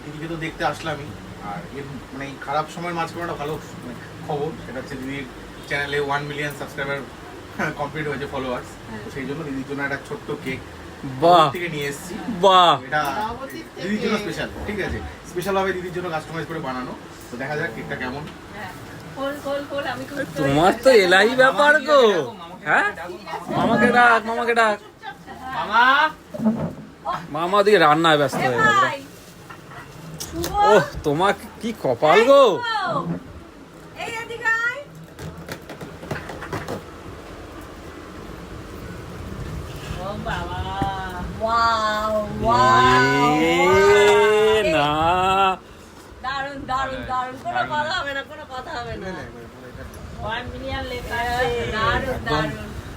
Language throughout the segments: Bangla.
দিদিকে তো দেখতে আসলামই। আর এর মানে এই খারাপ সময়ের মাঝখানে একটা ভালো খবর, সেটা হচ্ছে দিদির চ্যানেলে 1 মিলিয়ন সাবস্ক্রাইবার কমপ্লিট হয়েছে, ফলোয়ার্স। তো সেই জন্য দিদির জন্য একটা ছোট্ট কেক থেকে নিয়ে এসেছি। বাহ, এটা দিদির জন্য স্পেশাল, ঠিক আছে, স্পেশাল ভাবে দিদির জন্য কাস্টমাইজ করে বানানো। তো দেখা যাক কেকটা কেমন। তোমার তো এলাই ব্যাপার গো। হ্যাঁ, মামাকে ডাক, মামাকে ডাক। মামা, মামা দিয়ে রান্নায় ব্যস্ত হয়ে গেছে। ওহ, তোমার কি কপাল গো। না, দারুন দারুন দারুন, কোনো কথা হবে না, কোনো কথা হবে না। 1 মিলিয়ন লেখা আছে, দারুন দারুন।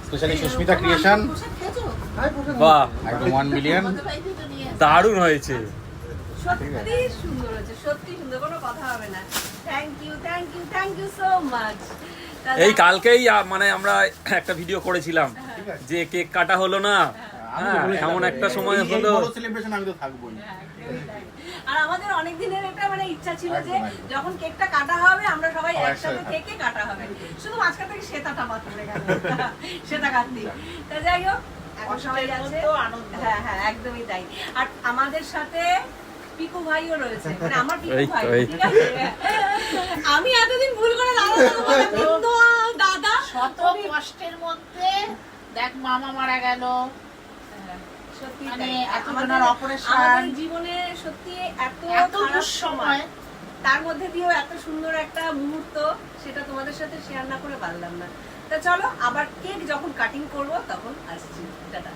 Specially Sushmita creation. বাহ, একদম 1 মিলিয়ন। দারুণ হয়েছে। সত্যি সুন্দর হয়েছে, সত্যি সুন্দর, কোনো কথা হবে না। Thank you, thank you, thank you so much. এই কালকেই মানে আমরা একটা ভিডিও করেছিলাম যে কেক কাটা হলো না। হ্যাঁ, এমন একটা সময় হলো। বড় সেলিব্রেশন আমি তো থাকবোই। আর আমাদের অনেক দিনের একটা মানে ইচ্ছা ছিল যে যখন কেকটা কাটা হবে আমরা সবাই একসাথে থেকে কাটা হবে, শুধু মাঝখান থেকে শ্বেতাটা বাদ পড়ে গেল, শ্বেতা কাটলি। তা যাই হোক, এখন সবাই আছে। হ্যাঁ হ্যাঁ, একদমই তাই। আর আমাদের সাথে পিকু ভাইও রয়েছে, মানে আমার পিকু ভাই, ঠিক আছে। আমি এতদিন ভুল করে দাদা শত কষ্টের মধ্যে দেখ মামা মারা গেল, সত্যি মানে এত আমাদের জনের অপারেশন, আমাদের জীবনে সত্যি এত এত খারাপ সময়, তার মধ্যে দিয়েও এত সুন্দর একটা মুহূর্ত, সেটা তোমাদের সাথে শেয়ার না করে পারলাম না। তা চলো, আবার কেক যখন কাটিং করব তখন আসছি। টাটা।